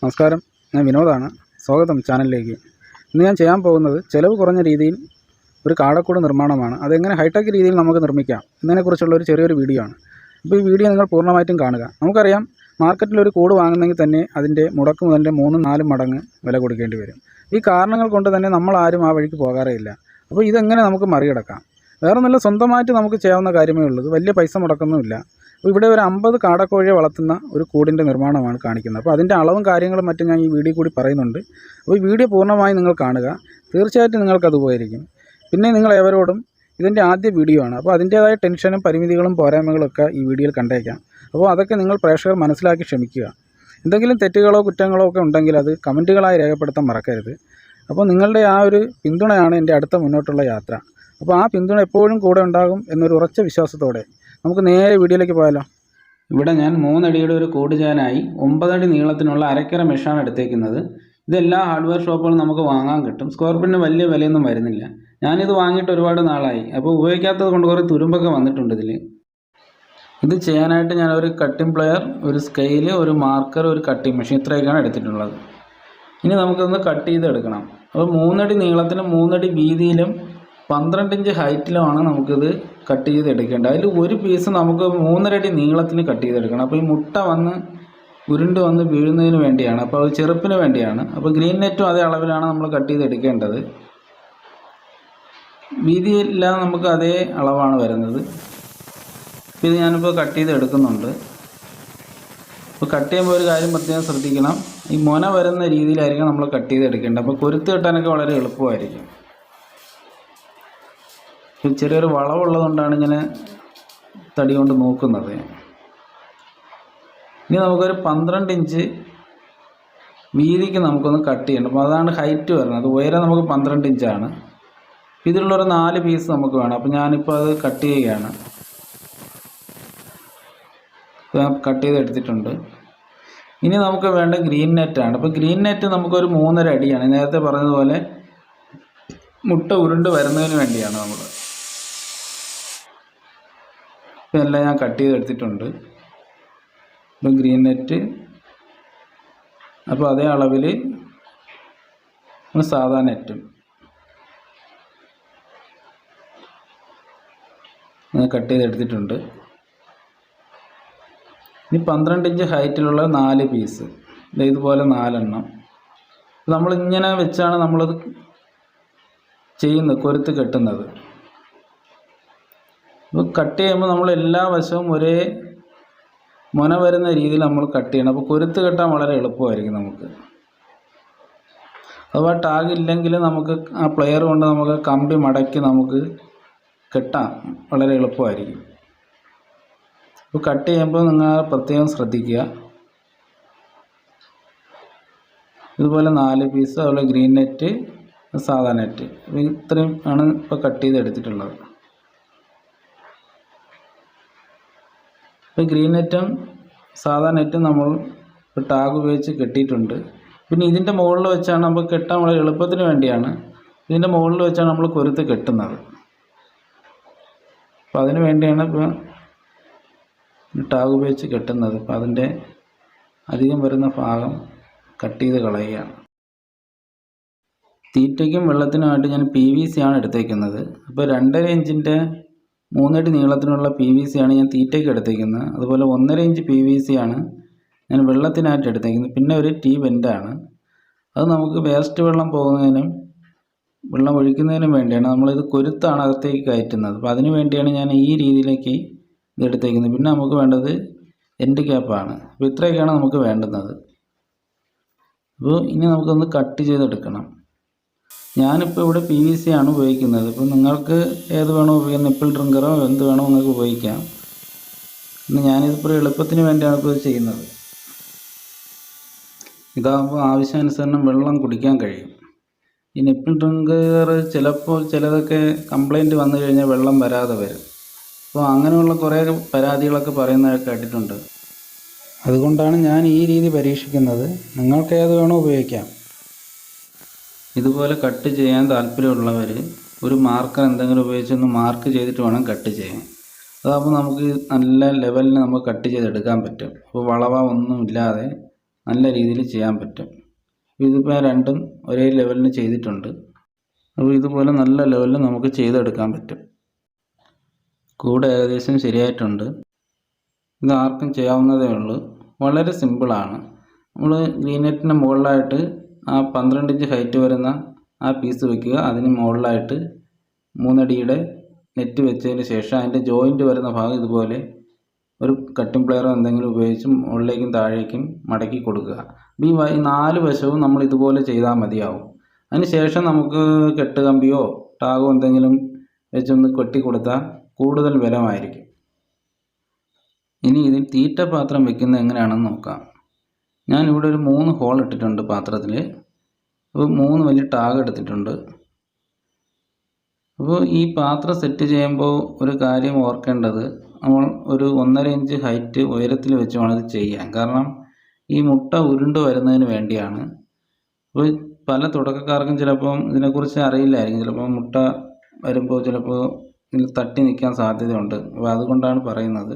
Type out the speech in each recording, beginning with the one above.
നമസ്കാരം, ഞാൻ വിനോദാണ്. സ്വാഗതം ചാനലിലേക്ക്. ഇന്ന് ഞാൻ ചെയ്യാൻ പോകുന്നത് ചിലവ് കുറഞ്ഞ രീതിയിൽ ഒരു കാടക്കൂട് നിർമ്മാണമാണ്. അതെങ്ങനെ ഹൈടെക് രീതിയിൽ നമുക്ക് നിർമ്മിക്കാം എന്നതിനെക്കുറിച്ചുള്ള ഒരു ചെറിയൊരു വീഡിയോ ആണ്. അപ്പോൾ ഈ വീഡിയോ നിങ്ങൾ പൂർണ്ണമായിട്ടും കാണുക. നമുക്കറിയാം, മാർക്കറ്റിലൊരു കൂട് വാങ്ങുന്നെങ്കിൽ തന്നെ അതിൻ്റെ മുടക്ക് മുതലിൻ്റെ 3-4 മടങ്ങ് വില കൊടുക്കേണ്ടി വരും. ഈ കാരണങ്ങൾ കൊണ്ട് തന്നെ നമ്മളാരും ആ വഴിക്ക് പോകാറേ ഇല്ല. അപ്പോൾ ഇതെങ്ങനെ നമുക്ക് മറികടക്കാം? വേറെ നല്ല സ്വന്തമായിട്ട് നമുക്ക് ചെയ്യാവുന്ന കാര്യമേ ഉള്ളൂ. വലിയ പൈസ മുടക്കൊന്നുമില്ല. അപ്പോൾ ഇവിടെ ഒരു 50 കാടക്കോഴിയെ വളർത്തുന്ന ഒരു കൂടിൻ്റെ നിർമ്മാണമാണ് കാണിക്കുന്നത്. അപ്പോൾ അതിൻ്റെ അളവും കാര്യങ്ങളും മറ്റും ഞാൻ ഈ വീഡിയോ കൂടി പറയുന്നുണ്ട്. അപ്പോൾ ഈ വീഡിയോ പൂർണ്ണമായി നിങ്ങൾ കാണുക. തീർച്ചയായിട്ടും നിങ്ങൾക്കത് ഉപകരിക്കും. പിന്നെ നിങ്ങൾ ഏവരോടും ഇതിൻ്റെ ആദ്യ വീഡിയോ ആണ്. അപ്പോൾ അതിൻ്റേതായ ടെൻഷനും പരിമിതികളും പോരായ്മകളൊക്കെ ഈ വീഡിയോയിൽ കണ്ടേക്കാം. അപ്പോൾ അതൊക്കെ നിങ്ങൾ പ്രേക്ഷകർ മനസ്സിലാക്കി ക്ഷമിക്കുക. എന്തെങ്കിലും തെറ്റുകളോ കുറ്റങ്ങളോ ഒക്കെ ഉണ്ടെങ്കിൽ അത് കമൻറ്റുകളായി രേഖപ്പെടുത്താൻ മറക്കരുത്. അപ്പോൾ നിങ്ങളുടെ ആ ഒരു പിന്തുണയാണ് എൻ്റെ അടുത്ത മുന്നോട്ടുള്ള യാത്ര. അപ്പോൾ ആ പിന്തുണ എപ്പോഴും കൂടെ ഉണ്ടാകും എന്നൊരു ഉറച്ച വിശ്വാസത്തോടെ നമുക്ക് നേരെ വീഡിയോയിലേക്ക് പോയാലോ. ഇവിടെ ഞാൻ 3 അടിയുടെ ഒരു കൂട് ചെയ്യാനായി 9 അടി നീളത്തിനുള്ള അരക്കര മെഷാണ് എടുത്തേക്കുന്നത്. ഇതെല്ലാ ഹാർഡ്വെയർ ഷോപ്പുകളും നമുക്ക് വാങ്ങാൻ കിട്ടും. സ്ക്വയർ ഫീറ്റിന് വലിയ വിലയൊന്നും വരുന്നില്ല. ഞാനിത് വാങ്ങിയിട്ട് ഒരുപാട് നാളായി. അപ്പോൾ ഉപയോഗിക്കാത്തത് കൊണ്ട് കുറേ തുരുമ്പൊക്കെ വന്നിട്ടുണ്ട് ഇതിൽ. ഇത് ചെയ്യാനായിട്ട് ഞാൻ ഒരു കട്ടിംഗ് പ്ലെയർ, ഒരു സ്കെയിൽ, ഒരു മാർക്കർ, ഒരു കട്ടിംഗ് മെഷീൻ ഇത്രയൊക്കെയാണ് എടുത്തിട്ടുള്ളത്. ഇനി നമുക്കൊന്ന് കട്ട് ചെയ്തെടുക്കണം. അപ്പോൾ 3 അടി നീളത്തിലും 3 അടി വീതിയിലും 12 ഇഞ്ച് ഹൈറ്റിലുമാണ് നമുക്കിത് കട്ട് ചെയ്തെടുക്കേണ്ടത്. അതിൽ ഒരു പീസ് നമുക്ക് 3.5 അടി നീളത്തിന് കട്ട് ചെയ്തെടുക്കണം. അപ്പോൾ ഈ മുട്ട വന്ന് ഉരുണ്ട് വന്ന് വീഴുന്നതിന് വേണ്ടിയാണ്. അപ്പോൾ അത് ചെറുപ്പിന് വേണ്ടിയാണ്. അപ്പോൾ ഗ്രീൻ നെറ്റും അതേ അളവിലാണ് നമ്മൾ കട്ട് ചെയ്തെടുക്കേണ്ടത്. വീതിയെല്ലാം നമുക്ക് അതേ അളവാണ് വരുന്നത്. ഇത് ഞാനിപ്പോൾ കട്ട് ചെയ്തെടുക്കുന്നുണ്ട്. അപ്പോൾ കട്ട് ചെയ്യുമ്പോൾ ഒരു കാര്യം പ്രത്യേകം ശ്രദ്ധിക്കണം. ഈ മുന വരുന്ന രീതിയിലായിരിക്കും നമ്മൾ കട്ട് ചെയ്തെടുക്കേണ്ടത്. അപ്പോൾ കൊരുത്ത് കെട്ടാനൊക്കെ വളരെ എളുപ്പമായിരിക്കും. ചെറിയൊരു വളവുള്ളതുകൊണ്ടാണ് ഇങ്ങനെ തടി കൊണ്ട് നോക്കുന്നത്. ഇനി നമുക്കൊരു 12 ഇഞ്ച് വീതിക്ക് നമുക്കൊന്ന് കട്ട് ചെയ്യണം. അപ്പോൾ അതാണ് ഹൈറ്റ് വരുന്നത്. ഉയരം നമുക്ക് 12 ഇഞ്ചാണ്. ഇതിലുള്ളൊരു 4 പീസ് നമുക്ക് വേണം. അപ്പോൾ ഞാനിപ്പോൾ അത് കട്ട് ചെയ്യുകയാണ്. കട്ട് ചെയ്തെടുത്തിട്ടുണ്ട്. ഇനി നമുക്ക് വേണ്ട ഗ്രീൻ നെറ്റാണ്. അപ്പോൾ ഗ്രീൻ നെറ്റ് നമുക്കൊരു 3.5 അടിയാണ്. നേരത്തെ പറഞ്ഞതുപോലെ മുട്ട ഉരുണ്ട് വരുന്നതിന് വേണ്ടിയാണ് നമ്മൾ. ഇതെല്ലാം ഞാൻ കട്ട് ചെയ്തെടുത്തിട്ടുണ്ട്. ഇപ്പം ഗ്രീൻ നെറ്റ്, അപ്പോൾ അതേ അളവിൽ സാധാ നെറ്റും കട്ട് ചെയ്തെടുത്തിട്ടുണ്ട്. ഇനി 12 ഇഞ്ച് ഹൈറ്റിലുള്ള 4 പീസ്, ഇതുപോലെ 4 എണ്ണം നമ്മളിങ്ങനെ വെച്ചാണ് നമ്മളത് ചെയ്യുന്നത്, കൊരുത്ത് കെട്ടുന്നത്. അപ്പോൾ കട്ട് ചെയ്യുമ്പോൾ നമ്മൾ എല്ലാ വശവും ഒരേ മുന വരുന്ന രീതിയിൽ നമ്മൾ കട്ട് ചെയ്യണം. അപ്പോൾ കൊരുത്ത് കെട്ടാൻ വളരെ എളുപ്പമായിരിക്കും നമുക്ക്. അഥവാ ടാഗ് ഇല്ലെങ്കിൽ നമുക്ക് ആ പ്ലെയർ കൊണ്ട് നമുക്ക് കമ്പി മടക്കി നമുക്ക് കെട്ടാൻ വളരെ എളുപ്പമായിരിക്കും. അപ്പോൾ കട്ട് ചെയ്യുമ്പോൾ നിങ്ങൾ പ്രത്യേകം ശ്രദ്ധിക്കുക. ഇതുപോലെ 4 പീസ്, അതുപോലെ ഗ്രീൻ നെറ്റ്, സാധാ നെറ്റ്, ഇത്രയും ആണ് ഇപ്പോൾ കട്ട് ചെയ്തെടുത്തിട്ടുള്ളത്. ഇപ്പോൾ ഗ്രീൻ നെറ്റും സാധാ നെറ്റും നമ്മൾ ടാഗ് ഉപയോഗിച്ച് കെട്ടിയിട്ടുണ്ട്. പിന്നെ ഇതിൻ്റെ മുകളിൽ വെച്ചാണ് നമുക്ക് കെട്ടാൻ വളരെ എളുപ്പത്തിന് വേണ്ടിയാണ് ഇതിൻ്റെ മുകളിൽ വെച്ചാണ് നമ്മൾ കൊരുത്ത് കെട്ടുന്നത്. അപ്പോൾ അതിന് വേണ്ടിയാണ് ഇപ്പോൾ ടാഗ് ഉപയോഗിച്ച് കെട്ടുന്നത്. അപ്പോൾ അതിൻ്റെ അധികം വരുന്ന ഭാഗം കട്ട് ചെയ്ത് കളയുകയാണ്. തീറ്റയ്ക്കും വെള്ളത്തിനുമായിട്ട് ഞാൻ PVC ആണ് എടുത്തേക്കുന്നത്. അപ്പോൾ 2.5 ഇഞ്ചിൻ്റെ 3 അടി നീളത്തിനുള്ള PVC ആണ് ഞാൻ തീറ്റയ്ക്ക് എടുത്തേക്കുന്നത്. അതുപോലെ 1.5 ഇഞ്ച് PVC ആണ് ഞാൻ വെള്ളത്തിനായിട്ട് എടുത്തേക്കുന്നത്. പിന്നെ ഒരു ടീ വെൻ്റാണ്. അത് നമുക്ക് വേസ്റ്റ് വെള്ളം പോകുന്നതിനും വെള്ളം ഒഴിക്കുന്നതിനും വേണ്ടിയാണ്. നമ്മളിത് കൊരുത്താണ് അകത്തേക്ക് കയറ്റുന്നത്. അപ്പോൾ അതിന് വേണ്ടിയാണ് ഞാൻ ഈ രീതിയിലേക്ക് ഇത് എടുത്തേക്കുന്നത്. പിന്നെ നമുക്ക് വേണ്ടത് എൻഡ് ക്യാപ്പാണ്. അപ്പോൾ ഇത്രയൊക്കെയാണ് നമുക്ക് വേണ്ടുന്നത്. അപ്പോൾ ഇനി നമുക്കൊന്ന് കട്ട് ചെയ്തെടുക്കണം. ഞാനിപ്പോൾ ഇവിടെ PVC ആണ് ഉപയോഗിക്കുന്നത്. ഇപ്പോൾ നിങ്ങൾക്ക് ഏത് വേണോ ഉപയോഗിക്കാം, നിപ്പിൾ ഡ്രിങ്കറോ എന്ത് വേണോ നിങ്ങൾക്ക് ഉപയോഗിക്കാം. പിന്നെ ഞാനിതിപ്പോൾ എളുപ്പത്തിന് വേണ്ടിയാണ് ഇപ്പോൾ ഇത് ചെയ്യുന്നത്. ഇതാകുമ്പോൾ ആവശ്യാനുസരണം വെള്ളം കുടിക്കാൻ കഴിയും. ഈ നിപ്പിൾ ഡ്രിങ്കർ ചിലപ്പോൾ ചിലതൊക്കെ കംപ്ലൈൻറ്റ് വന്നു കഴിഞ്ഞാൽ വെള്ളം വരാതെ വരും. അപ്പോൾ അങ്ങനെയുള്ള കുറേ പരാതികളൊക്കെ പറയുന്നതായിട്ട് കേട്ടിട്ടുണ്ട്. അതുകൊണ്ടാണ് ഞാൻ ഈ രീതി പരീക്ഷിക്കുന്നത്. നിങ്ങൾക്ക് ഏത് വേണോ ഉപയോഗിക്കാം. ഇതുപോലെ കട്ട് ചെയ്യാൻ താല്പര്യമുള്ളവർ ഒരു മാർക്കർ എന്തെങ്കിലും ഉപയോഗിച്ചൊന്ന് മാർക്ക് ചെയ്തിട്ട് വേണം കട്ട് ചെയ്യാൻ. അതാകുമ്പോൾ നമുക്ക് നല്ല ലെവലിന് നമുക്ക് കട്ട് ചെയ്തെടുക്കാൻ പറ്റും. അപ്പോൾ വളവ ഒന്നും ഇല്ലാതെ നല്ല രീതിയിൽ ചെയ്യാൻ പറ്റും. ഇതിപ്പോൾ രണ്ടും ഒരേ ലെവലിന് ചെയ്തിട്ടുണ്ട്. അപ്പോൾ ഇതുപോലെ നല്ല ലെവലിൽ നമുക്ക് ചെയ്തെടുക്കാൻ പറ്റും. കൂട് ഏകദേശം ശരിയായിട്ടുണ്ട്. ഇത് ആർക്കും ചെയ്യാവുന്നതേ ഉള്ളൂ. വളരെ സിമ്പിളാണ്. നമ്മൾ ഗ്രീൻ നെറ്റിന് മുകളിലായിട്ട് ആ 12 ഇഞ്ച് ഹൈറ്റ് വരുന്ന ആ പീസ് വയ്ക്കുക. അതിന് മുകളിലായിട്ട് 3 അടിയുടെ നെറ്റ് വെച്ചതിന് ശേഷം അതിൻ്റെ ജോയിൻറ്റ് വരുന്ന ഭാഗം ഇതുപോലെ ഒരു കട്ടിംഗ് പ്ലെയറോ എന്തെങ്കിലും ഉപയോഗിച്ച് മുകളിലേക്കും താഴേക്കും മടക്കി കൊടുക്കുക. ഈ 4 വശവും നമ്മൾ ഇതുപോലെ ചെയ്താൽ മതിയാവും. അതിന് ശേഷം നമുക്ക് കെട്ടുകമ്പിയോ ടാഗോ എന്തെങ്കിലും വെച്ചൊന്ന് കെട്ടി കൊടുത്താൽ കൂടുതൽ ബലമായിരിക്കും. ഇനി ഇതിൽ തീറ്റ പാത്രം വെക്കുന്നത് എങ്ങനെയാണെന്ന് നോക്കാം. ഞാനിവിടെ ഒരു 3 ഹോൾ ഇട്ടിട്ടുണ്ട് പാത്രത്തിൽ. അപ്പോൾ 3 വലിയ ടാഗ് എടുത്തിട്ടുണ്ട്. അപ്പോൾ ഈ പാത്രം സെറ്റ് ചെയ്യുമ്പോൾ ഒരു കാര്യം ഓർക്കേണ്ടത്, നമ്മൾ ഒരു 1.5 ഇഞ്ച് ഹൈറ്റ് ഉയരത്തിൽ വെച്ച് വേണം ഇത് ചെയ്യാൻ. കാരണം ഈ മുട്ട ഉരുണ്ട് വരുന്നതിന് വേണ്ടിയാണ്. അപ്പോൾ പല തുടക്കക്കാർക്കും ചിലപ്പം ഇതിനെക്കുറിച്ച് അറിയില്ലായിരിക്കും. ചിലപ്പോൾ മുട്ട വരുമ്പോൾ ചിലപ്പോൾ ഇതിൽ തട്ടി നിൽക്കാൻ സാധ്യതയുണ്ട്. അപ്പോൾ അതുകൊണ്ടാണ് പറയുന്നത്.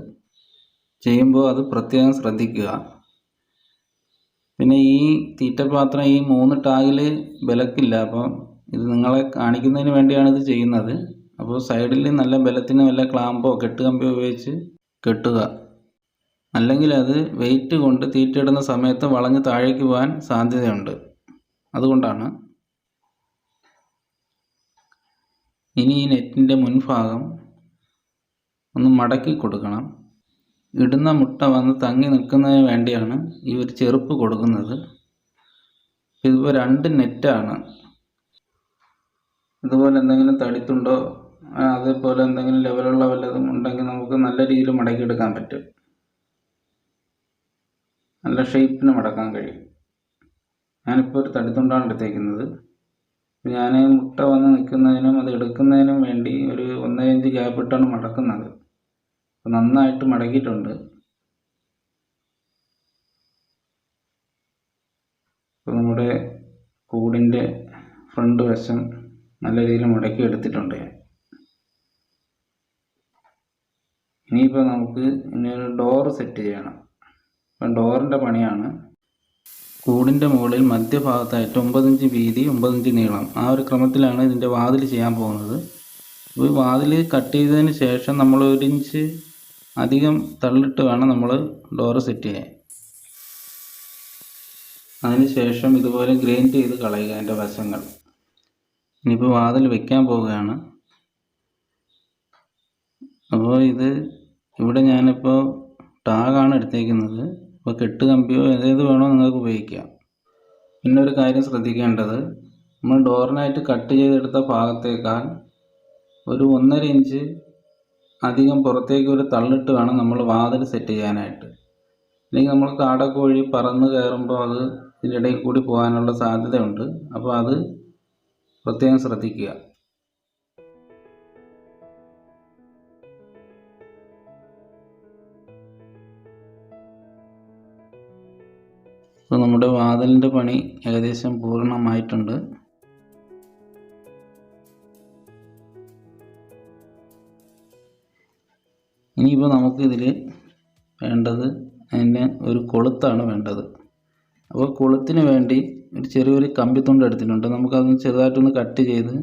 ചെയ്യുമ്പോൾ അത് പ്രത്യേകം ശ്രദ്ധിക്കുക. പിന്നെ ഈ തീറ്റപാത്രം ഈ 3 ടാഗിൽ ബലക്കില്ല. അപ്പോൾ ഇത് നിങ്ങളെ കാണിക്കുന്നതിന് വേണ്ടിയാണ് ഇത് ചെയ്യുന്നത്. അപ്പോൾ സൈഡിൽ നല്ല ബലത്തിന് വല്ല ക്ലാമ്പോ കെട്ടുകമ്പിയോ ഉപയോഗിച്ച് കെട്ടുക. അല്ലെങ്കിൽ അത് വെയിറ്റ് കൊണ്ട് തീറ്റ ഇടുന്ന സമയത്ത് വളഞ്ഞ് താഴേക്ക് പോകാൻ സാധ്യതയുണ്ട്. അതുകൊണ്ടാണ്. ഇനി ഈ നെറ്റിൻ്റെ മുൻഭാഗം ഒന്ന് മടക്കി കൊടുക്കണം. ഇടുന്ന മുട്ട വന്ന് തങ്ങി നിൽക്കുന്നതിന് വേണ്ടിയാണ് ഈ ഒരു ചെറുപ്പ് കൊടുക്കുന്നത്. ഇതിപ്പോൾ 2 നെറ്റാണ്. ഇതുപോലെ എന്തെങ്കിലും തടിത്തുണ്ടോ അതേപോലെ എന്തെങ്കിലും ലെവലുള്ള വല്ലതും ഉണ്ടെങ്കിൽ നമുക്ക് നല്ല രീതിയിൽ മടക്കിയെടുക്കാൻ പറ്റും. നല്ല ഷേപ്പിന് മടക്കാൻ കഴിയും. ഞാനിപ്പോൾ ഒരു തടിത്തുണ്ടാണ് എടുത്തേക്കുന്നത്. ഞാൻ മുട്ട വന്ന് നിൽക്കുന്നതിനും അത് എടുക്കുന്നതിനും വേണ്ടി ഒരു 1.5 ഇഞ്ച് ഗ്യാപ്പ് ഇട്ടാണ് മടക്കുന്നത്. അപ്പോൾ നന്നായിട്ട് മടക്കിയിട്ടുണ്ട്. അപ്പോൾ നമ്മുടെ കൂടിൻ്റെ ഫ്രണ്ട് വശം നല്ല രീതിയിൽ മടക്കി എടുത്തിട്ടുണ്ട് ഞാൻ. ഇനിയിപ്പോൾ നമുക്ക് ഇനി ഒരു ഡോറ് സെറ്റ് ചെയ്യണം. അപ്പം ഡോറിൻ്റെ പണിയാണ്. കൂടിൻ്റെ മുകളിൽ മധ്യഭാഗത്തായിട്ട് 9 ഇഞ്ച് വീതി 9 ഇഞ്ച് നീളം, ആ ഒരു ക്രമത്തിലാണ് ഇതിൻ്റെ വാതിൽ ചെയ്യാൻ പോകുന്നത്. ഈ വാതിൽ കട്ട് ചെയ്തതിന് ശേഷം നമ്മൾ 1 ഇഞ്ച് അധികം തള്ളിട്ട് വേണം നമ്മൾ ഡോറ് സെറ്റ് ചെയ്യാൻ. അതിന് ശേഷം ഇതുപോലെ ഗ്രൈൻഡ് ചെയ്ത് കളയുക അതിൻ്റെ വശങ്ങൾ. ഇനിയിപ്പോൾ വാതിൽ വെക്കാൻ പോവുകയാണ്. അപ്പോൾ ഇവിടെ ഞാനിപ്പോൾ ടാഗാണ് എടുത്തേക്കുന്നത്. അപ്പോൾ കെട്ടുകമ്പിയോ ഏത് വേണോ നിങ്ങൾക്ക് ഉപയോഗിക്കാം. പിന്നെ ഒരു കാര്യം ശ്രദ്ധിക്കേണ്ടത്, നമ്മൾ ഡോറിനായിട്ട് കട്ട് ചെയ്തെടുത്ത ഭാഗത്തേക്കാൾ ഒരു 1.5 ഇഞ്ച് അധികം പുറത്തേക്ക് ഒരു തള്ളിട്ട് വേണം നമ്മൾ വാതിൽ സെറ്റ് ചെയ്യാനായിട്ട്. അല്ലെങ്കിൽ നമ്മൾ കാടക്കോഴി പറന്ന് കയറുമ്പോൾ അത് ഇതിൻ്റെ ഇടയിൽ കൂടി പോകാനുള്ള സാധ്യതയുണ്ട്. അപ്പോൾ അത് പ്രത്യേകം ശ്രദ്ധിക്കുക. അപ്പോൾ നമ്മുടെ വാതിലിൻ്റെ പണി ഏകദേശം പൂർണ്ണമായിട്ടുണ്ട്. ഇനിയിപ്പോൾ നമുക്കിതിൽ വേണ്ടത് അതിന് ഒരു കൊളുത്താണ് വേണ്ടത്. അപ്പോൾ കൊളുത്തിന് വേണ്ടി ഒരു ചെറിയൊരു കമ്പിത്തുണ്ട് എടുത്തിട്ടുണ്ട്. നമുക്കതൊന്ന് ചെറുതായിട്ടൊന്ന് കട്ട് ചെയ്ത്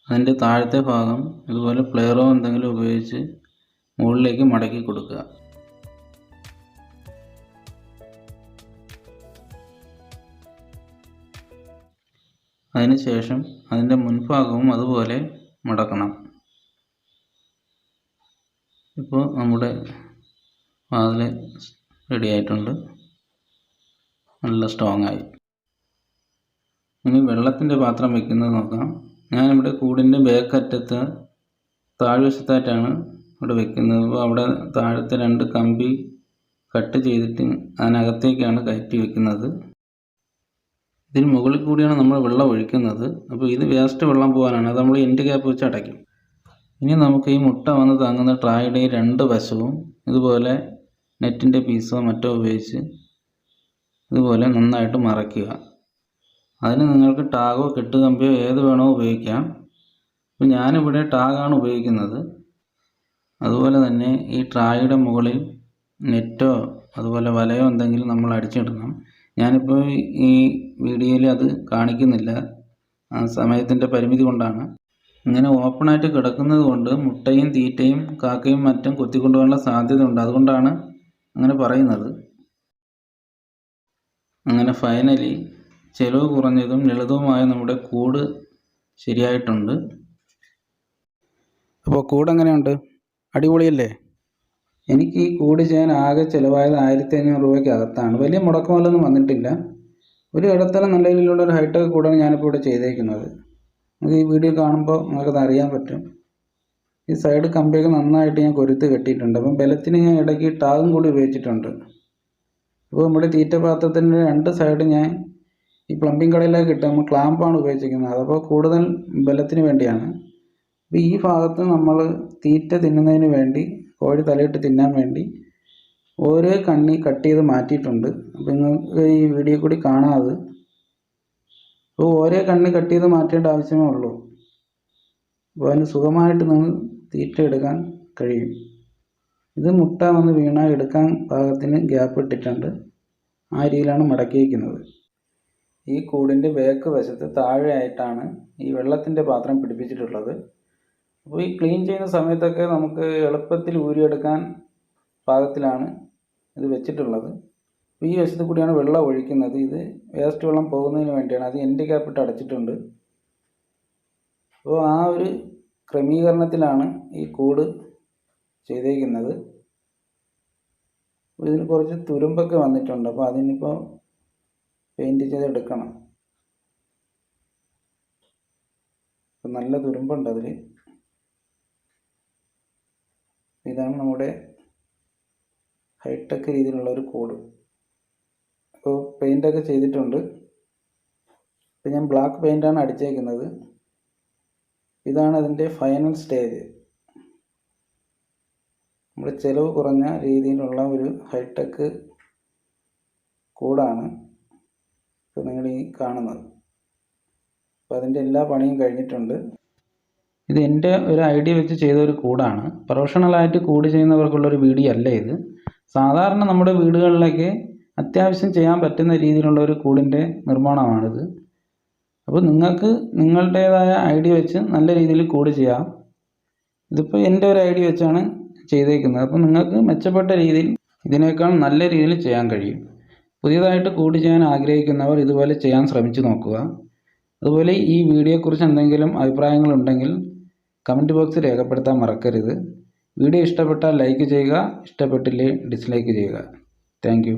അതിൻ്റെ താഴത്തെ ഭാഗം ഇതുപോലെ പ്ലെയറോ എന്തെങ്കിലും ഉപയോഗിച്ച് മുകളിലേക്ക് മടക്കി കൊടുക്കുക. അതിനുശേഷം അതിൻ്റെ മുൻഭാഗവും അതുപോലെ മടക്കണം. ഇപ്പോൾ നമ്മുടെ വാതിൽ റെഡി ആയിട്ടുണ്ട്. നല്ല സ്ട്രോങ് ആയി. ഇനി വെള്ളത്തിൻ്റെ പാത്രം വയ്ക്കുന്നത് നോക്കാം. ഞാനിവിടെ കൂടിൻ്റെ ബാക്ക് അറ്റത്ത് താഴ്വശത്തായിട്ടാണ് ഇവിടെ വെക്കുന്നത്. അപ്പോൾ അവിടെ താഴത്തെ 2 കമ്പി കട്ട് ചെയ്തിട്ട് അതിനകത്തേക്കാണ് കയറ്റി വെക്കുന്നത്. ഇതിന് മുകളിൽ കൂടിയാണ് നമ്മൾ വെള്ളം ഒഴിക്കുന്നത്. അപ്പോൾ ഇത് വേസ്റ്റ് വെള്ളം പോകാനാണ്. അത് നമ്മൾ എൻഡ് ക്യാപ്പ് വെച്ച് അടയ്ക്കും. ഇനി നമുക്ക് ഈ മുട്ട വന്ന് താങ്ങുന്ന ട്രായുടെ 2 വശവും ഇതുപോലെ നെറ്റിൻ്റെ പീസോ മറ്റോ ഉപയോഗിച്ച് ഇതുപോലെ നന്നായിട്ട് മറയ്ക്കുക. അതിന് നിങ്ങൾക്ക് ടാഗോ കെട്ടുകമ്പിയോ ഏത് വേണോ ഉപയോഗിക്കാം. അപ്പോൾ ഞാനിവിടെ ടാഗാണ് ഉപയോഗിക്കുന്നത്. അതുപോലെ തന്നെ ഈ ട്രായുടെ മുകളിൽ നെറ്റോ അതുപോലെ വലയോ എന്തെങ്കിലും നമ്മൾ അടിച്ചിടണം. ഞാനിപ്പോൾ ഈ വീഡിയോയിൽ അത് കാണിക്കുന്നില്ല, സമയത്തിൻ്റെ പരിമിതി കൊണ്ടാണ്. ഇങ്ങനെ ഓപ്പണായിട്ട് കിടക്കുന്നത് കൊണ്ട് മുട്ടയും തീറ്റയും കാക്കയും മറ്റും കൊത്തിക്കൊണ്ടുപോകാനുള്ള സാധ്യത ഉണ്ട്. അതുകൊണ്ടാണ് അങ്ങനെ പറയുന്നത്. അങ്ങനെ ഫൈനലി ചിലവ് കുറഞ്ഞതും ലളിതവുമായ നമ്മുടെ കൂട് ശരിയായിട്ടുണ്ട്. അപ്പോൾ കൂട് എങ്ങനെയുണ്ട്? അടിപൊളിയല്ലേ? എനിക്ക് ഈ കൂട് ചെയ്യാൻ ആകെ ചിലവായത് 1500 രൂപയ്ക്ക് അകത്താണ്. വലിയ മുടക്കമൊന്നും വന്നിട്ടില്ല. ഒരു ഇടത്തരം നല്ല രീതിയിലുള്ള ഒരു ഹൈടെക് കൂടാണ് ഞാനിപ്പോൾ ഇവിടെ ചെയ്തേക്കുന്നത്. നമുക്ക് ഈ വീഡിയോ കാണുമ്പോൾ നിങ്ങൾക്കത് അറിയാൻ പറ്റും. ഈ സൈഡ് കമ്പിയൊക്കെ നന്നായിട്ട് ഞാൻ കൊരുത്ത് കെട്ടിയിട്ടുണ്ട്. അപ്പം ബലത്തിന് ഞാൻ ഇടയ്ക്ക് ടാഗും കൂടി ഉപയോഗിച്ചിട്ടുണ്ട്. അപ്പോൾ നമ്മുടെ തീറ്റ പാത്രത്തിൻ്റെ 2 സൈഡ് ഞാൻ ഈ പ്ലംബിംഗ് കടയിലേക്ക് കിട്ടുമ്പോൾ ക്ലാമ്പാണ് ഉപയോഗിച്ചിരിക്കുന്നത്. അതപ്പോൾ കൂടുതൽ ബലത്തിന് വേണ്ടിയാണ്. അപ്പോൾ ഈ ഭാഗത്ത് നമ്മൾ തീറ്റ തിന്നുന്നതിന് വേണ്ടി, കോഴി തലയിട്ട് തിന്നാൻ വേണ്ടി ഓരോ കണ്ണി കട്ട് ചെയ്ത് മാറ്റിയിട്ടുണ്ട്. അപ്പോൾ നിങ്ങൾക്ക് ഈ വീഡിയോ കൂടി കാണാതെ, അപ്പോൾ ഓരോ കണ്ണി കട്ട് ചെയ്ത് മാറ്റേണ്ട ആവശ്യമേ ഉള്ളൂ. അപ്പോൾ അതിന് സുഖമായിട്ട് നിന്ന് തീറ്റ എടുക്കാൻ കഴിയും. ഇത് മുട്ട വന്ന് വീണാൽ എടുക്കാൻ പാകത്തിന് ഗ്യാപ്പ് ഇട്ടിട്ടുണ്ട്. ആ രീതിയിലാണ് മടക്കി വയ്ക്കുന്നത്. ഈ കൂടിൻ്റെ ബാക്ക് വശത്ത് താഴെയായിട്ടാണ് ഈ വെള്ളത്തിൻ്റെ പാത്രം പിടിപ്പിച്ചിട്ടുള്ളത്. അപ്പോൾ ഈ ക്ലീൻ ചെയ്യുന്ന സമയത്തൊക്കെ നമുക്ക് എളുപ്പത്തിൽ ഊരിയെടുക്കാൻ പാകത്തിലാണ് ഇത് വെച്ചിട്ടുള്ളത്. അപ്പോൾ ഈ വശത്ത് കൂടിയാണ് വെള്ളം ഒഴിക്കുന്നത്. ഇത് വേസ്റ്റ് വെള്ളം പോകുന്നതിന് വേണ്ടിയാണ്. അത് എൻ്റെ ക്യാപ്പിട്ട് അടച്ചിട്ടുണ്ട്. അപ്പോൾ ആ ഒരു ക്രമീകരണത്തിലാണ് ഈ കൂട് ചെയ്തേക്കുന്നത്. ഇതിന് കുറച്ച് തുരുമ്പൊക്കെ വന്നിട്ടുണ്ട്. അപ്പോൾ അതിനിപ്പോൾ പെയിൻറ്റ് ചെയ്തെടുക്കണം. നല്ല തുരുമ്പുണ്ട് അതിൽ. ഇതാണ് നമ്മുടെ ഹൈടെക് രീതിയിലുള്ള ഒരു കൂട്. അപ്പോൾ പെയിൻ്റൊക്കെ ചെയ്തിട്ടുണ്ട്. ഇപ്പോൾ ഞാൻ ബ്ലാക്ക് പെയിൻ്റാണ് അടിച്ചേക്കുന്നത്. ഇതാണ് അതിൻ്റെ ഫൈനൽ സ്റ്റേജ്. നമ്മുടെ ചിലവ് കുറഞ്ഞ രീതിയിലുള്ള ഒരു ഹൈടെക് കൂടാണ് ഇപ്പോൾ നിങ്ങൾ ഈ കാണുന്നത്. അപ്പോൾ അതിൻ്റെ എല്ലാ പണിയും കഴിഞ്ഞിട്ടുണ്ട്. ഇത് എൻ്റെ ഒരു ഐഡിയ വെച്ച് ചെയ്ത ഒരു കൂടാണ്. പ്രൊഫഷണലായിട്ട് കൂട് ചെയ്യുന്നവർക്കുള്ളൊരു വീഡിയോ അല്ല ഇത്. സാധാരണ നമ്മുടെ വീടുകളിലൊക്കെ അത്യാവശ്യം ചെയ്യാൻ പറ്റുന്ന രീതിയിലുള്ള ഒരു കൂടിൻ്റെ നിർമ്മാണമാണിത്. അപ്പോൾ നിങ്ങൾക്ക് നിങ്ങളുടേതായ ഐഡിയ വെച്ച് നല്ല രീതിയിൽ കൂട് ചെയ്യാം. ഇതിപ്പോൾ എൻ്റെ ഒരു ഐഡിയ വെച്ചാണ് ചെയ്തേക്കുന്നത്. അപ്പോൾ നിങ്ങൾക്ക് മെച്ചപ്പെട്ട രീതിയിൽ ഇതിനേക്കാൾ നല്ല രീതിയിൽ ചെയ്യാൻ കഴിയും. പുതിയതായിട്ട് കൂട് ചെയ്യാൻ ആഗ്രഹിക്കുന്നവർ ഇതുപോലെ ചെയ്യാൻ ശ്രമിച്ചു നോക്കുക. അതുപോലെ ഈ വീഡിയോയെക്കുറിച്ച് എന്തെങ്കിലും അഭിപ്രായങ്ങളുണ്ടെങ്കിൽ കമൻറ്റ് ബോക്സിൽ രേഖപ്പെടുത്താൻ മറക്കരുത്. വീഡിയോ ഇഷ്ടപ്പെട്ടാൽ ലൈക്ക് ചെയ്യുക, ഇഷ്ടപ്പെട്ടില്ലേ ഡിസ്ലൈക്ക് ചെയ്യുക. താങ്ക്